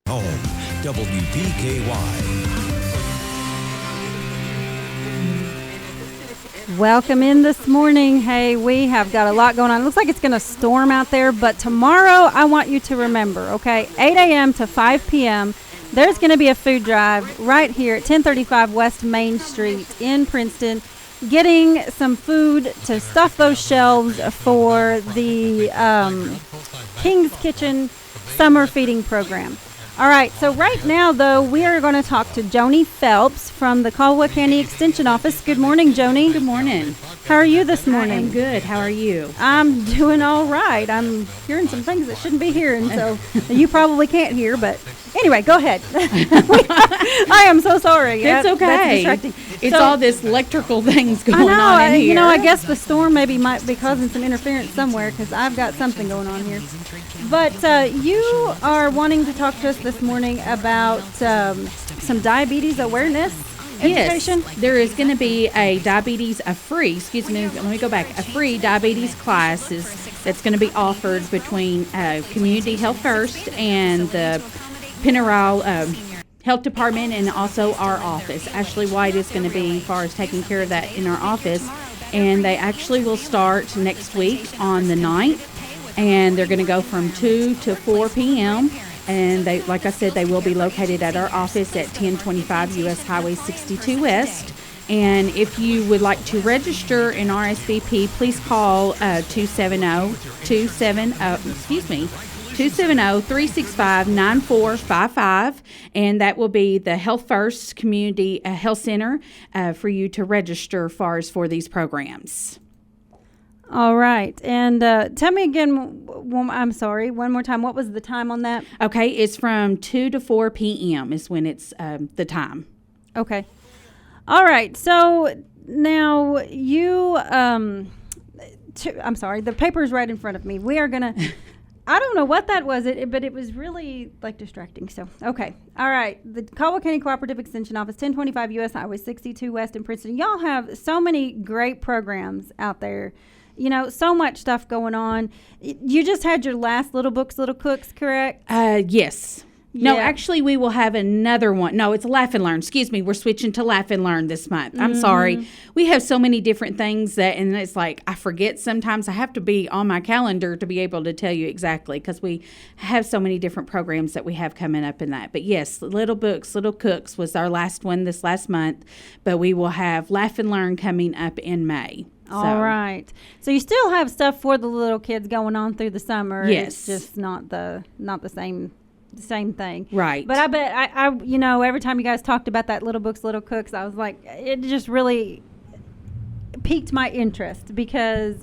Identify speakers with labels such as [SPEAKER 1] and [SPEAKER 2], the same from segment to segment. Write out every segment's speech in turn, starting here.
[SPEAKER 1] Home, WPKY.
[SPEAKER 2] Welcome in this morning. Hey, we have got a lot going on. It looks like it's going to storm out there, but tomorrow I want you to remember, okay, 8 a.m. to 5 p.m., there's going to be a food drive right here at 1035 West Main Street in Princeton, getting some food to stuff those shelves for the King's Kitchen summer feeding program. All right, so right now, though, we are going to talk to Joni Phelps from the Caldwell County Extension Office. Good morning, Joni.
[SPEAKER 3] Good morning.
[SPEAKER 2] How are you this morning?
[SPEAKER 3] I'm good. How are you?
[SPEAKER 2] I'm doing all right. I'm hearing some things that shouldn't be hearing, so you probably can't hear, but anyway, go ahead. I am so sorry.
[SPEAKER 3] It's okay.
[SPEAKER 2] That's distracting.
[SPEAKER 3] It's all this electrical things going
[SPEAKER 2] on
[SPEAKER 3] on in here.
[SPEAKER 2] I guess the storm might be causing some interference somewhere because I've got something going on here. But you are wanting to talk to us this morning about some diabetes awareness education?
[SPEAKER 3] Yes, there is going to be a free diabetes class that's going to be offered between Community Health First and the Penarol Health Department and also our office. Ashley White is going to be as far as taking care of that in our office, and they actually will start next week on the 9th, and they're going to go from 2 to 4 p.m., and they, like I said, they will be located at our office at 1025 U.S. Highway 62 West. And if you would like to register in RSVP, please call 270-365-9455, and that will be the Health First Community Health Center for you to register for these programs.
[SPEAKER 2] All right. And tell me again, I'm sorry, one more time. What was the time on that?
[SPEAKER 3] Okay. It's from 2 to 4 p.m. is when it's the time.
[SPEAKER 2] Okay. All right. So now you, I'm sorry, the paper's right in front of me. We are going to, I don't know what that was, but it was really like distracting. So, okay. All right. The Caldwell County Cooperative Extension Office, 1025 U.S. Highway 62 West in Princeton. Y'all have so many great programs out there. You know, so much stuff going on. You just had your last Little Books, Little Cooks, correct?
[SPEAKER 3] Yes.
[SPEAKER 2] Yeah.
[SPEAKER 3] No, actually, we will have another one. No, it's Laugh and Learn. Excuse me. We're switching to Laugh and Learn this month. I'm sorry. We have so many different things and it's like I forget sometimes. I have to be on my calendar to be able to tell you exactly because we have so many different programs that we have coming up in that. But yes, Little Books, Little Cooks was our last one this last month. But we will have Laugh and Learn coming up in May.
[SPEAKER 2] All right. So you still have stuff for the little kids going on through the summer.
[SPEAKER 3] Yes.
[SPEAKER 2] It's just not the same thing.
[SPEAKER 3] Right.
[SPEAKER 2] But I bet I every time you guys talked about that Little Books, Little Cooks, I was like, it just really piqued my interest because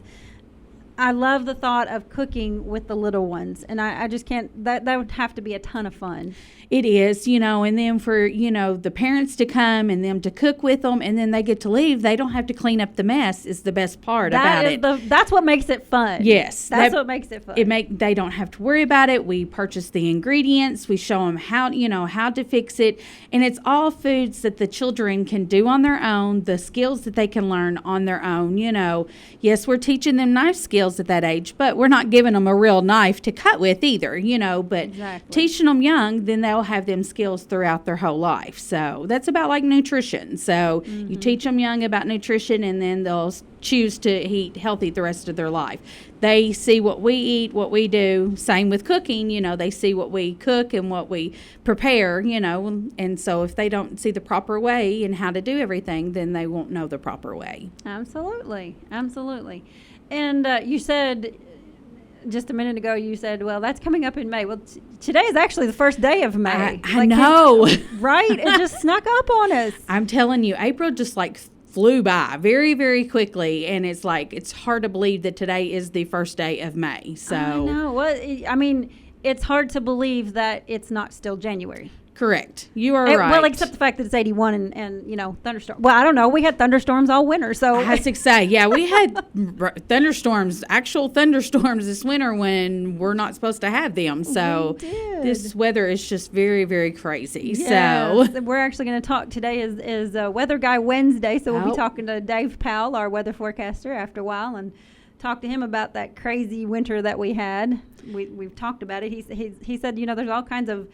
[SPEAKER 2] I love the thought of cooking with the little ones, and I just can't. That would have to be a ton of fun.
[SPEAKER 3] It is, and then for, the parents to come and them to cook with them and then they get to leave, they don't have to clean up the mess is the best part about it.
[SPEAKER 2] That's what makes it fun.
[SPEAKER 3] Yes.
[SPEAKER 2] That's what makes it fun.
[SPEAKER 3] They don't have to worry about it. We purchase the ingredients. We show them how to fix it. And it's all foods that the children can do on their own, the skills that they can learn on their own. Yes, we're teaching them knife skills at that age, but we're not giving them a real knife to cut with either, but
[SPEAKER 2] exactly.
[SPEAKER 3] Teaching them young, then they'll have them skills throughout their whole life. So that's about like nutrition. So you teach them young about nutrition and then they'll choose to eat healthy the rest of their life. They see what we eat, what we do. Same with cooking, they see what we cook and what we prepare, and so if they don't see the proper way and how to do everything, then they won't know the proper way.
[SPEAKER 2] Absolutely. And you said just a minute ago, you said, well, that's coming up in May. Well, today is actually the first day of May.
[SPEAKER 3] I know.
[SPEAKER 2] Right? It just snuck up on us.
[SPEAKER 3] I'm telling you, April just flew by very, very quickly. And it's hard to believe that today is the first day of May. So
[SPEAKER 2] I know. Well, it's hard to believe that it's not still January.
[SPEAKER 3] Correct. You are right.
[SPEAKER 2] Well, except the fact that it's 81 and thunderstorms. Well, I don't know. We had thunderstorms all winter, so.
[SPEAKER 3] I have to say, yeah, we had actual thunderstorms this winter when we're not supposed to have them. So this weather is just very, very crazy.
[SPEAKER 2] Yes. So we're actually going to talk today is Weather Guy Wednesday. So we'll be talking to Dave Powell, our weather forecaster, after a while, and talk to him about that crazy winter that we had. We've talked about it. He said, there's all kinds of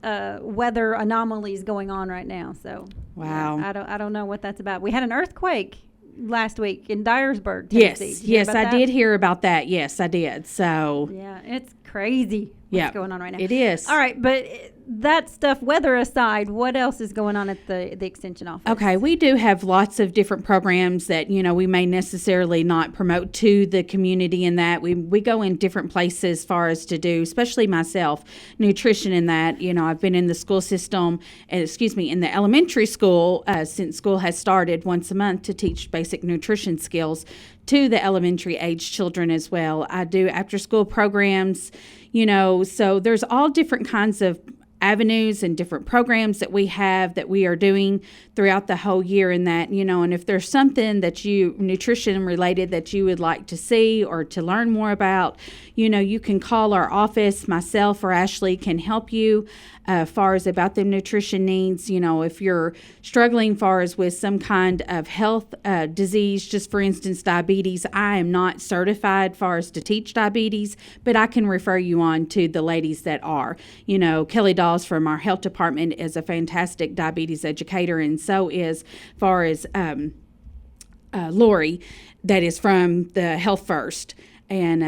[SPEAKER 2] weather anomalies going on right now. So
[SPEAKER 3] Wow.
[SPEAKER 2] I don't know what that's about. We had an earthquake last week in Dyersburg, Tennessee.
[SPEAKER 3] Yes, I did hear about that. Yes, I did. So
[SPEAKER 2] yeah, it's crazy what's going on right now.
[SPEAKER 3] It is.
[SPEAKER 2] All right, but that stuff, weather aside, what else is going on at the extension office?
[SPEAKER 3] Okay, we do have lots of different programs that, we may necessarily not promote to the community in that. We go in different places as far as to do, especially myself, nutrition in that. I've been in the school system, in the elementary school since school has started once a month to teach basic nutrition skills to the elementary age children as well. I do after school programs, so there's all different kinds of avenues and different programs that we have that we are doing throughout the whole year in that, and if there's something that nutrition related that you would like to see or to learn more about, you can call our office. Myself or Ashley can help you far as about the nutrition needs. If you're struggling far as with some kind of health disease, just for instance, diabetes, I am not certified far as to teach diabetes, but I can refer you on to the ladies that are. Kelly Dawes from our health department is a fantastic diabetes educator, and so is far as Lori, that is from the Health First, and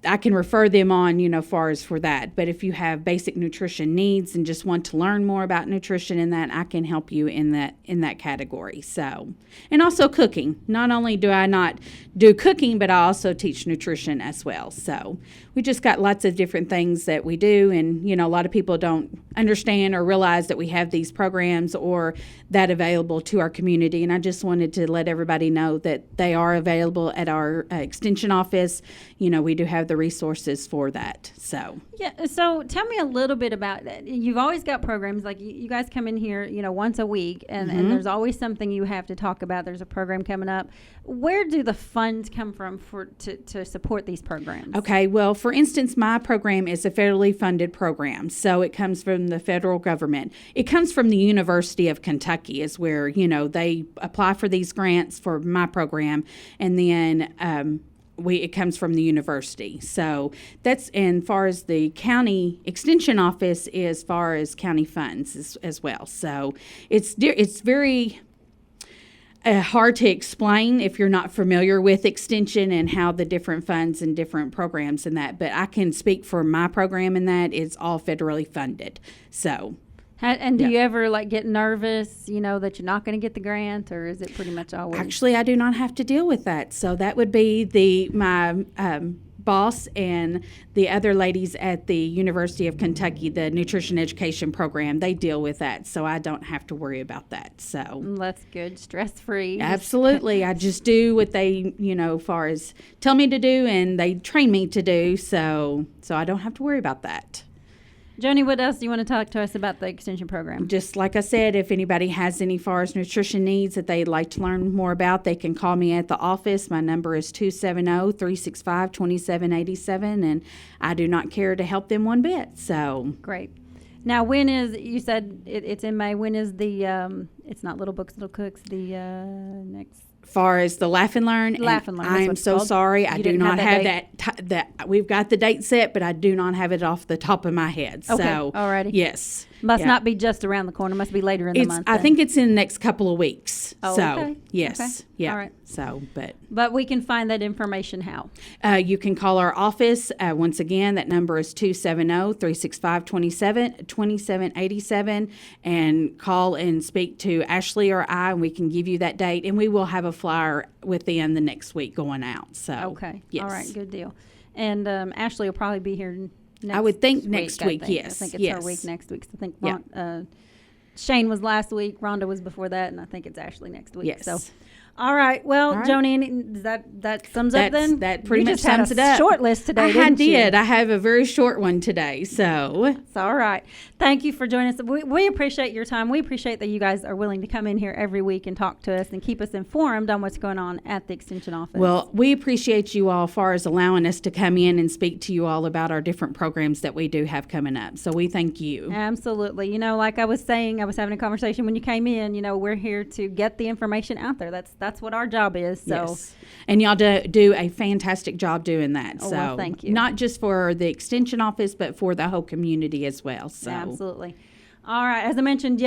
[SPEAKER 3] I can refer them on, far as for that. But if you have basic nutrition needs and just want to learn more about nutrition in that, I can help you in that category. So, and also cooking. Not only do I not do cooking, but I also teach nutrition as well. So we just got lots of different things that we do. And, a lot of people don't understand or realize that we have these programs or that available to our community. And I just wanted to let everybody know that they are available at our extension office. We do have the resources for that. So
[SPEAKER 2] yeah. So tell me a little bit about that. You've always got programs like you guys come in here, once a week, and there's always something you have to talk about. There's a program coming up. Where do the funds come from to support these programs? Okay.
[SPEAKER 3] Well, for instance, my program is a federally funded program, so it comes from the federal government. It comes from the University of Kentucky, is where they apply for these grants for my program, and then it comes from the university. So that's, and far as the county extension office is far as county funds as well. So it's very hard to explain if you're not familiar with extension and how the different funds and different programs and that. But I can speak for my program in that it's all federally funded. So.
[SPEAKER 2] And do you ever get nervous, that you're not going to get the grant, or is it pretty much always?
[SPEAKER 3] Actually, I do not have to deal with that. So that would be my boss and the other ladies at the University of Kentucky, the nutrition education program. They deal with that, so I don't have to worry about that. So
[SPEAKER 2] that's good, stress-free.
[SPEAKER 3] Absolutely, I just do what they, far as tell me to do, and they train me to do. So I don't have to worry about that.
[SPEAKER 2] Joni, what else do you want to talk to us about the extension program?
[SPEAKER 3] Just like I said, if anybody has any far as nutrition needs that they'd like to learn more about, they can call me at the office. My number is 270-365-2787, and I do not care to help them one bit. So
[SPEAKER 2] great. Now, you said it's in May. When is it's not Little Books, Little Cooks, the next?
[SPEAKER 3] Far as the Laugh and Learn, I am so sorry. I do not have that. We've got the date set, but I do not have it off the top of my head.
[SPEAKER 2] Okay.
[SPEAKER 3] So,
[SPEAKER 2] alrighty.
[SPEAKER 3] Yes.
[SPEAKER 2] Must not be just around the corner. Must be later in the month.
[SPEAKER 3] I think it's in the next couple of weeks.
[SPEAKER 2] Oh,
[SPEAKER 3] so,
[SPEAKER 2] okay.
[SPEAKER 3] Yes.
[SPEAKER 2] Okay.
[SPEAKER 3] Yeah.
[SPEAKER 2] All right.
[SPEAKER 3] So,
[SPEAKER 2] but we can find that information how?
[SPEAKER 3] You can call our office. Once again, that number is 270-365-2787, and call and speak to Ashley or I, and we can give you that date, and we will have a flyer within the next week going out. So,
[SPEAKER 2] okay.
[SPEAKER 3] Yes.
[SPEAKER 2] All right. Good deal. And Ashley will probably be here
[SPEAKER 3] I would think next week, yes.
[SPEAKER 2] I think it's her week next week. So I think Shane was last week, Rhonda was before that, and I think it's Ashley next week.
[SPEAKER 3] Yes.
[SPEAKER 2] So, all right. Well, Joni, that sums up then?
[SPEAKER 3] That pretty much sums it up.
[SPEAKER 2] Short list today, didn't you?
[SPEAKER 3] I did. I have a very short one today. So
[SPEAKER 2] it's all right. Thank you for joining us. We appreciate your time. We appreciate that you guys are willing to come in here every week and talk to us and keep us informed on what's going on at the Extension office.
[SPEAKER 3] Well, we appreciate you all far as allowing us to come in and speak to you all about our different programs that we do have coming up. So we thank you.
[SPEAKER 2] Absolutely. Like I was saying, I was having a conversation when you came in, we're here to get the information out there. That's That's what our job is. So,
[SPEAKER 3] yes. And y'all do a fantastic job doing that.
[SPEAKER 2] Oh,
[SPEAKER 3] so
[SPEAKER 2] well, thank you.
[SPEAKER 3] Not just for the extension office, but for the whole community as well. So
[SPEAKER 2] absolutely. All right. As I mentioned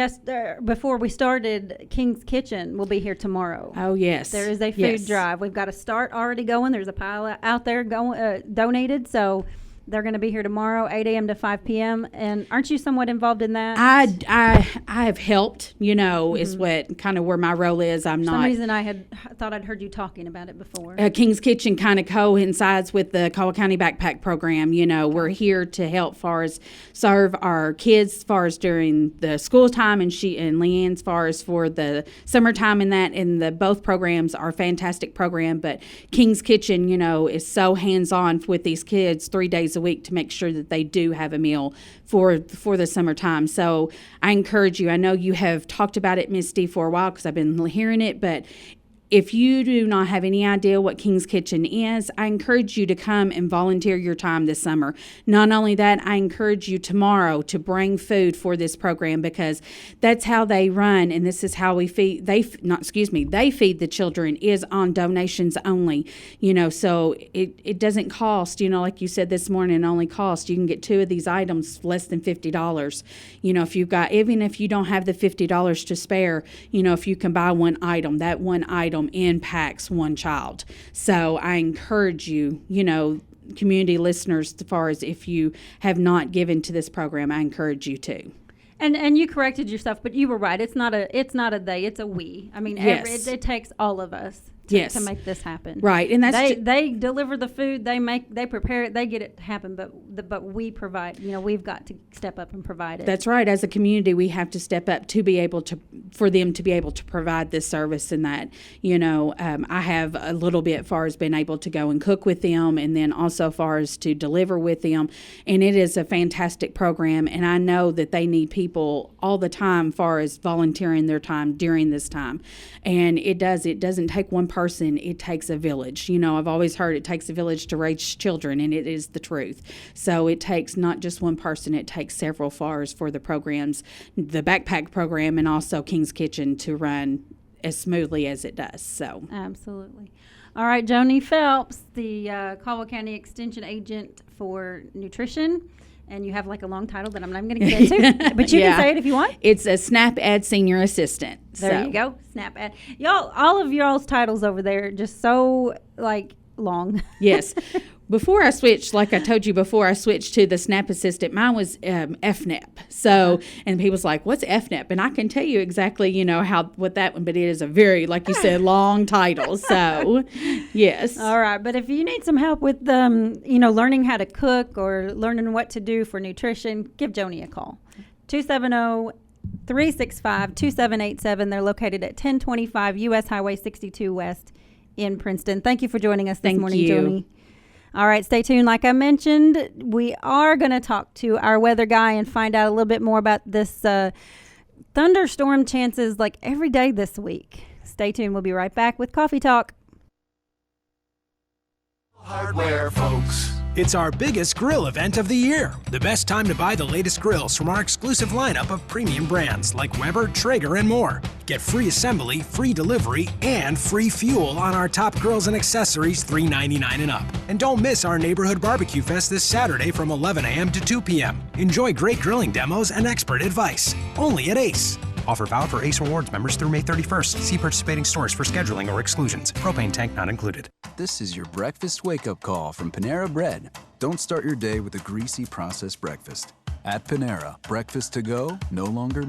[SPEAKER 2] before we started, King's Kitchen will be here tomorrow.
[SPEAKER 3] Oh, yes.
[SPEAKER 2] There is a food drive. We've got a start already going. There's a pile out there going donated. So they're going to be here tomorrow, 8 a.m. to 5 p.m. And aren't you somewhat involved in that?
[SPEAKER 3] I have helped, is what kind of where my role is. I'm not.
[SPEAKER 2] For some reason, I thought I'd heard you talking about it before.
[SPEAKER 3] King's Kitchen kind of coincides with the Caldwell County Backpack Program. We're here to help far as serve our kids as far as during the school time, and Leanne as far as for the summertime and that. And both programs are fantastic program, but King's Kitchen, is so hands-on with these kids 3 days a week to make sure that they do have a meal for the summertime. So I encourage you. I know you have talked about it, Misty, for a while because I've been hearing it, but if you do not have any idea what King's Kitchen is, I encourage you to come and volunteer your time this summer. Not only that, I encourage you tomorrow to bring food for this program because that's how they run, and this is how we feed. They feed the children is on donations only. So it doesn't cost. Like you said this morning, it only costs. You can get 2 of these items less than $50. If you've got, even if you don't have the $50 to spare, if you can buy one item, that one item impacts one child. So I encourage you, community listeners, as far as if you have not given to this program, I encourage you to.
[SPEAKER 2] And you corrected yourself, but you were right. It's not a they, it's a we. I mean,
[SPEAKER 3] yes.
[SPEAKER 2] It takes all of us to make this happen.
[SPEAKER 3] Right, and that's
[SPEAKER 2] they deliver the food, they prepare it, they get it to happen, but we provide. We've got to step up and provide it.
[SPEAKER 3] That's right. As a community, we have to step up to be able to, for them to be able to provide this service and that. I have a little bit far as being able to go and cook with them, and then also far as to deliver with them. And it is a fantastic program, and I know that they need people all the time, far as volunteering their time during this time. And it doesn't take one person. It takes a village. I've always heard it takes a village to raise children, and it is the truth. So it takes not just one person, it takes several FARs for the programs, the backpack program and also King's Kitchen to run as smoothly as it does. So
[SPEAKER 2] absolutely. All right, Joni Phelps, the Caldwell County Extension Agent for Nutrition. And you have like a long title that I'm not going to get into, but you can say it if you want.
[SPEAKER 3] It's a SNAP Ad Senior Assistant.
[SPEAKER 2] There you go, SNAP Ad. Y'all, all of y'all's titles over there just so long.
[SPEAKER 3] Yes. Before I switched, like I told you before, I switched to the SNAP Assistant. Mine was FNAP. So, and people's like, what's FNAP? And I can tell you exactly, what that one, but it is a very, like you said, long title. So, yes.
[SPEAKER 2] All right. But if you need some help with, learning how to cook or learning what to do for nutrition, give Joni a call. 270-365-2787. They're located at 1025 U.S. Highway 62 West in Princeton. Thank you for joining us this morning, Joni. All right, stay tuned. Like I mentioned, we are going to talk to our weather guy and find out a little bit more about this thunderstorm chances every day this week. Stay tuned. We'll be right back with Coffee Talk.
[SPEAKER 1] Hardware, folks. It's our biggest grill event of the year. The best time to buy the latest grills from our exclusive lineup of premium brands like Weber, Traeger, and more. Get free assembly, free delivery, and free fuel on our top grills and accessories $3.99 and up. And don't miss our Neighborhood Barbecue Fest this Saturday from 11 a.m. to 2 p.m. Enjoy great grilling demos and expert advice. Only at Ace. Offer valid for Ace Rewards members through May 31st. See participating stores for scheduling or exclusions. Propane tank not included.
[SPEAKER 4] This is your breakfast wake-up call from Panera Bread. Don't start your day with a greasy processed breakfast. At Panera, breakfast to go no longer